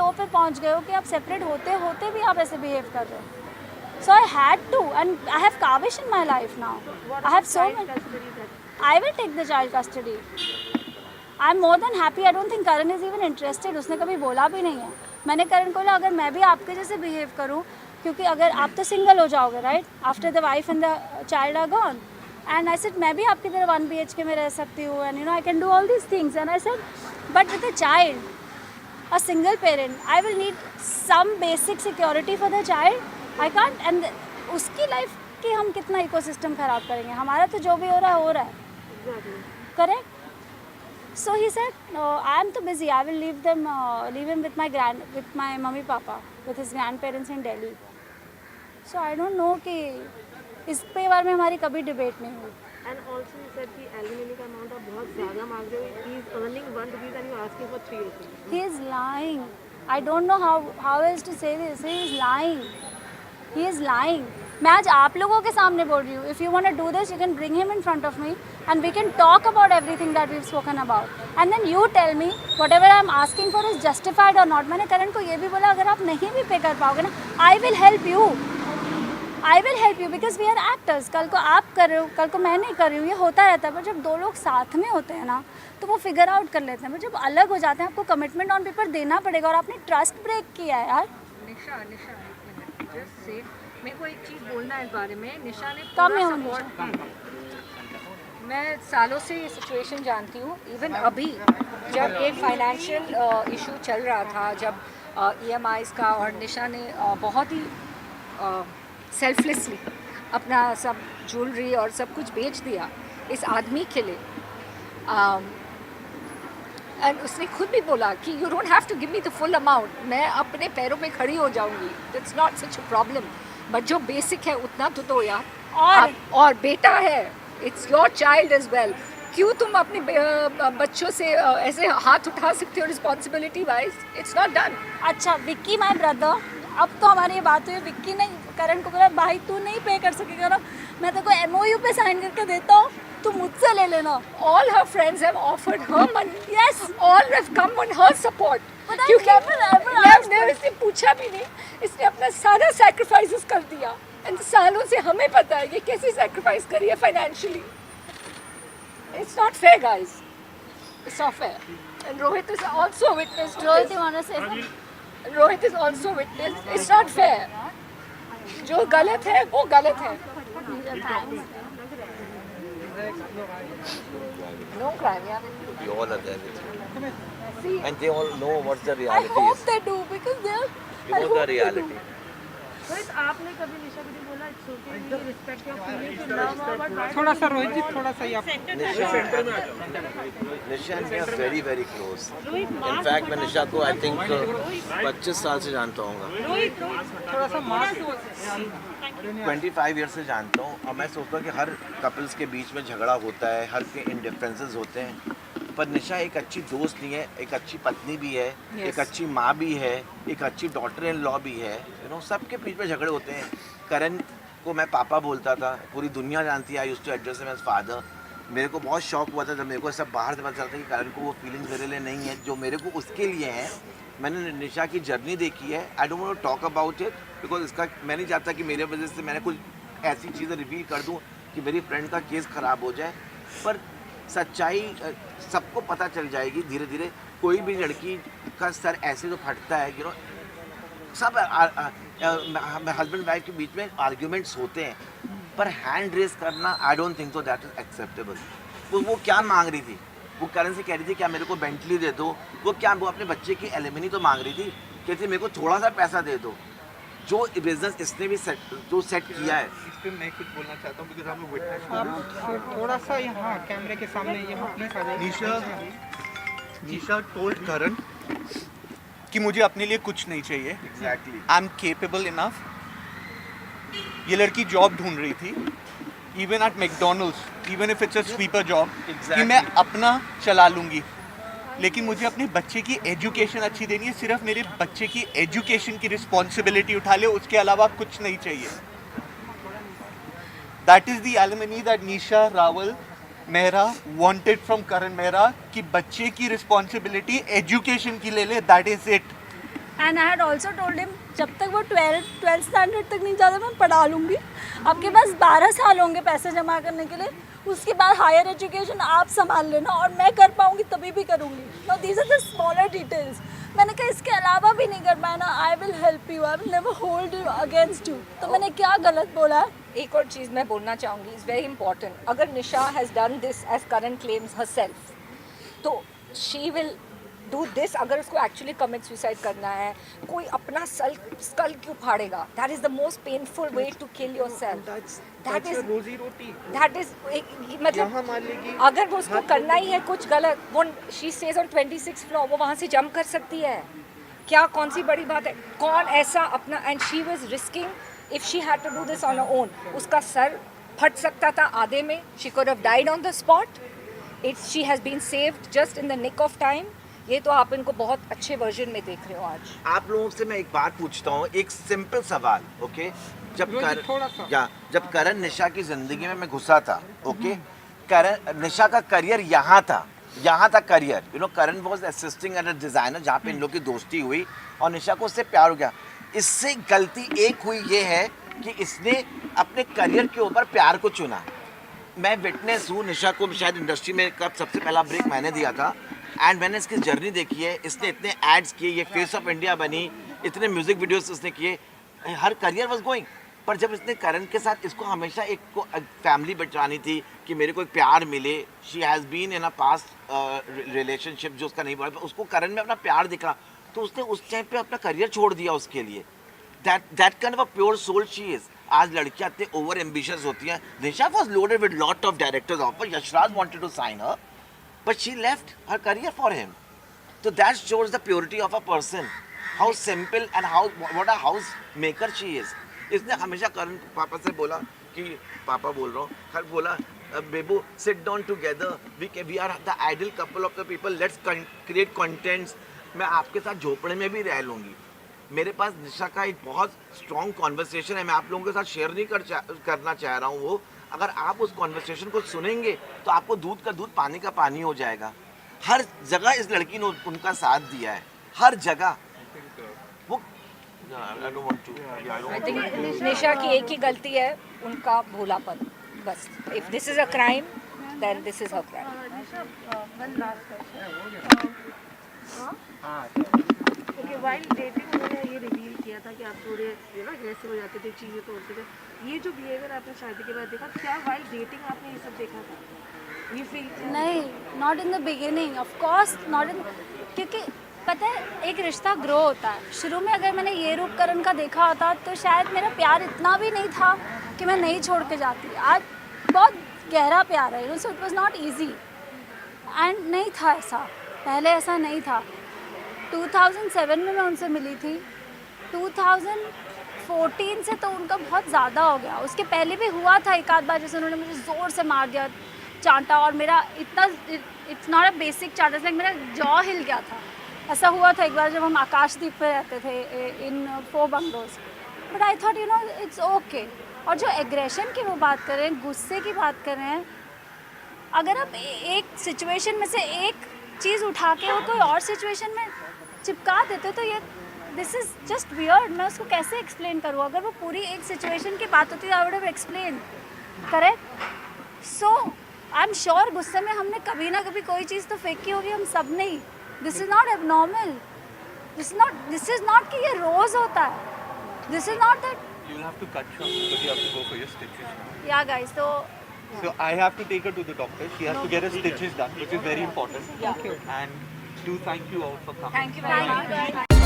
Flow पे पहुंच गए हो कि आप सेपरेट होते होते भी आप ऐसे बिहेव कर रहे हो. So I had to and I have Kavish in my life now. I have so many. I will take the child custody. I am more than happy. I don't think Karan is even interested. उसने कभी बोला भी नहीं है. मैंने करण को बोला अगर मैं भी आपके जैसे बिहेव करूँ, क्योंकि अगर आप तो सिंगल हो जाओगे right after the wife and the child are gone, and I said मैं भी आपकी तरह 1 BHK में रह सकती हूँ and you know I can do all these things. And I said but with a child, a single parent, I will need some basic security for the child. I can't. एंड उसकी life की हम कितना ecosystem ख़राब करेंगे. हमारा तो जो भी हो रहा है. Correct. So he said, no, I am too busy. I will leave him with my mummy papa, with his grandparents in Delhi. So I don't know कि इस पे बारे में हमारी कभी डिबेट नहीं हुई. And also you said कि alimony का amount आप बहुत ज़्यादा मांग रहे हो. He is earning 1 rupees and you are asking for 3 rupees. He is lying. I don't know how else to say this. He is lying. He is lying. मैं आज आप लोगों के सामने बोल रही हूँ. If you want to do this, you can bring him in front of me and we can talk about everything that we've spoken about. And then you tell me whatever I'm asking for is justified or not. मैंने करण को ये भी बोला अगर आप नहीं भी पे कर पाओगे ना, I will help you. I will help you because we are actors. कल को आप कर रहे हो, कल को मैं नहीं कर रही हूँ. ये होता रहता है. पर जब 2 लोग साथ में होते हैं ना तो वो फिगर आउट कर लेते हैं. पर जब अलग हो जाते हैं आपको कमिटमेंट ऑन पेपर देना पड़ेगा. और आपने ट्रस्ट ब्रेक किया है यार. निशा जस्ट से मेरे को एक चीज़ बोलना है इस बारे में. निशा ने कम है पूरा सपोर्ट. मैं सालों से ये सिचुएशन जानती हूँ. इवन अभी जब एक फाइनेंशियल इशू चल रहा था, जब EMIs का, और निशा ने बहुत ही सेल्फलेसली अपना सब ज्वेलरी और सब कुछ बेच दिया इस आदमी के लिए. एंड उसने खुद भी बोला कि you don't have to give me the full amount, मैं अपने पैरों पे खड़ी हो जाऊंगी. That's not such a problem. But जो बेसिक है उतना तो दो यार. और बेटा है, it's your child as well. क्यों तुम अपने बच्चों से ऐसे हाथ उठा सकते हो responsibility wise? It's not done. अच्छा विक्की माय ब्रदर, अब तो हमारी ये बात हुई. विक्की ने करण को बोला भाई तू नहीं पे कर सकेगा ना, मैं तेरे को MOU पे साइन करके देता हूँ, तू मुझसे ले लेना. All her friends have offered her money. Yes. All have come on her support. But I क्योंकि never asked मैं इसने पूछा भी नहीं. इसने अपना सारा सैक्रिफाइसेस कर दिया. एंड सालों से हमें पता है ये कैसे सैक्रिफाइस करी है financially. It's not fair, guys. It's not fair. And Rohit is also witness to Rohit, this. you want to say something? Rohit is also witness. It's not fair. जो गलत है वो गलत है. Thanks. No crime, yeah. We all are there with you. And they all know what the I reality hope is. they do because they're. You know the reality. Rohit, आपने कभी निशा को बोला it's okay, we respect your feelings and love her, but थोड़ा सा रोहित जी, थोड़ा सा ही आप. Nisha and me are very very close. In fact मैं निशा को आई थिंक 25 साल से जानता हूँ. थोड़ा सा मास्क. 25 ईयर से जानता हूँ. और मैं सोचता हूँ कि हर कपल्स के बीच में झगड़ा होता है, हर के इंडिफरेंसेस होते हैं. पर निशा एक अच्छी दोस्त नहीं है, एक अच्छी पत्नी भी है, एक अच्छी माँ भी है, एक अच्छी डॉटर इन लॉ भी है. यू नो सबके बीच में झगड़े होते हैं. करण को मैं पापा बोलता था, पूरी दुनिया जानती है. I used to address him as father. मेरे को बहुत शौक हुआ था जब मेरे को सब बाहर से पता चलता कि करण को वो फीलिंग्स मेरे लिए नहीं है जो मेरे को उसके लिए हैं. मैंने निशा की जर्नी देखी है. I don't want to talk about it because इसका मैं नहीं चाहता कि मेरे वजह से मैंने कुछ ऐसी चीज़ें रिवील कर दूँ कि मेरी फ्रेंड का केस ख़राब हो जाए. पर सच्चाई सबको पता चल जाएगी धीरे धीरे. कोई भी लड़की का सर ऐसे तो फटता है कि सब हस्बैंड वाइफ के बीच में आर्ग्यूमेंट्स होते हैं. पर हैंड रेस करना आई don't think so that is acceptable. वो क्या मांग रही थी? वो करण से कह रही थी क्या मेरे को बेंटली दे दो. वो अपने बच्चे की एलिमनी तो मांग रही थी. कहती मेरे को थोड़ा सा पैसा दे दो. जो बिजनेस इसने भी सेट किया है. इस पे मैं कुछ बोलना चाहता हूँ बिकॉज़ हम लोग विटनेस. आप थोड़ा सा यहाँ कैमरे के सामने ये विटनेस आ जाइए. निशा टोल्ड करण कि मुझे अपने लिए कुछ नहीं चाहिए. Exactly. I am capable enough. ये लड़की जॉब ढूंढ रही थी, even at McDonald's, even if it's a sweeper job, कि मैं अपना चला लूँगी. लेकिन मुझे अपने बच्चे की एजुकेशन अच्छी देनी है. सिर्फ मेरे बच्चे की एजुकेशन की रिस्पॉन्सिबिलिटी उठा ले, उसके अलावा कुछ नहीं चाहिए. That is the alimony that Nisha Rawal Mehra wanted from Karan Mehra, कि बच्चे की रिस्पॉन्सिबिलिटी एजुकेशन की ले ले. That is it. And I had also told him जब तक वो 12th स्टैंडर्ड तक नहीं जाता मैं पढ़ा लूँगी, आपके पास 12 साल होंगे पैसे जमा करने के लिए, उसके बाद हायर एजुकेशन आप संभाल लेना और मैं कर पाऊँगी तभी भी करूँगी। No these are the smaller details. मैंने कहा इसके अलावा भी नहीं कर पाया ना, I will help you, I will never hold you against you. तो मैंने क्या गलत बोला है? एक और चीज़ मैं बोलना चाहूँगी, इज़ वेरी इंपॉर्टेंट। अगर Nisha has done this as Karan claims herself, तो शी विल डू दिस। अगर उसको एक्चुअली कमिट सुसाइड करना है, कोई अपना स्कल क्यों फाड़ेगा? That is the most painful way to kill yourself. That is रोजी रोटी। दैट इज यहाँ मान मतलब लेगी अगर वो उसको करना ही है कुछ गलत, वो she stage on 26th floor, वो वहाँ से जंप कर सकती है। क्या कौन सी बड़ी बात है? कौन ऐसा अपना, and she was risking if she had to do this on her own. उसका सर फट सकता था आधे में, she could have died on the spot. It's she has been saved just in the nick of time. ये तो आप इनको बहुत अच्छे वर्जन में देख रहे हो आज। आप लोगों से मैं एक बात पूछता हूँ, एक सिंपल सवाल, ओके? जब करण निशा की जिंदगी में मैं घुसा था, ओके, करण निशा का करियर यहाँ था career, you know, Karan was assisting at a designer, जहाँ पे इन लोग की दोस्ती हुई और निशा को उससे प्यार हो गया। इससे गलती एक हुई ये है कि इसने अपने करियर के ऊपर प्यार को चुना। मैं विटनेस हूँ, निशा को शायद इंडस्ट्री में कब सबसे पहला ब्रेक मैंने दिया था, एंड मैंने इसकी जर्नी देखी है। इसने इतने एड्स किए, ये फेस ऑफ इंडिया बनी, इतने म्यूजिक वीडियोस इसने किए, हर करियर वाज गोइंग। पर जब इसने करण के साथ, इसको हमेशा एक को फैमिली बचानी थी कि मेरे को एक प्यार मिले। She has been in a past relationship जो उसका नहीं बढ़ा, उसको करण में अपना प्यार दिखा, तो उसने उस टाइम पे अपना करियर छोड़ दिया उसके लिए। That kind of a pure soul she is. आज लड़कियां इतने ओवर एम्बिशियस होती हैं। Nisha was loaded with lot of directors offer, Yashraj wanted to sign her, but she left her career for him. So that shows the purity of a person, how simple and what a house maker she is. इसने हमेशा करण पापा से बोला कि पापा बोल रहा हूँ, हर बोला बेबू sit down together, we are the ideal couple of the people, let's create contents. मैं आपके साथ झोपड़े में भी रह लूँगी। मेरे पास निशा का एक बहुत स्ट्रॉन्ग कॉन्वर्सेशन है, मैं आप लोगों के साथ शेयर नहीं करना चाह रहा हूँ वो। अगर आप उस कॉन्वर्सेशन को सुनेंगे तो आपको दूध का दूध पानी का पानी हो जाएगा। हर जगह इस लड़की ने उनका साथ दिया है, हर जगह। वो आई थिंक निशा की एक ही गलती है, उनका भोलापन, बस। If this is a crime then this is her crime. Okay, while dating उन्होंने ये रिवील किया था कि आप थोड़े अग्रेसिव हो जाते थे, चीज़ें तोड़ते थे। ये जो बिहेवियर आपने शादी के बाद देखा, क्या वाइल डेटिंग आपने ये सब देखा था? ये फील नहीं, not in the beginning, of course not in, क्योंकि पता है एक रिश्ता ग्रो होता है। शुरू में अगर मैंने ये रूप करण का देखा होता तो शायद मेरा प्यार इतना भी नहीं था कि मैं नहीं छोड़ के जाती। आज बहुत गहरा प्यार है, so it was not easy, and नहीं था ऐसा, पहले ऐसा नहीं था। 2007 में मैं उनसे मिली थी, 2014 से तो उनका बहुत ज़्यादा हो गया। उसके पहले भी हुआ था एक आध बार, जैसे उन्होंने मुझे ज़ोर से मार दिया, चांटा, और मेरा इतना, इट्स नॉट अ बेसिक चांटा, लाइक मेरा जॉ हिल गया था। ऐसा हुआ था एक बार जब हम आकाशदीप पे रहते थे इन 4 bungalows. But I thought it's okay. और जो एग्रेशन की वो बात कर रहे हैं, गुस्से की बात कर रहे हैं, अगर आप एक सिचुएशन में से एक चीज़ उठा के वो कोई और सिचुएशन में चिपका देते तो ये दिस इज़ जस्ट वियर्ड। मैं उसको कैसे एक्सप्लेन करूँ? अगर वो पूरी एक सिचुएशन की बात होती I would have explain, correct? So I am sure गुस्से में हमने कभी ना कभी कोई चीज़ तो फेंकी होगी, हम सब ने ही। This is not abnormal, this is not कि ये रोज़ होता है, this is not that. You'll have to cut short because you have to go for your stitches now. Yeah guys, So I have to take her to the doctor. She has to get her stitches done, which is very important. Yeah. And do thank you all for coming. Thank you very much.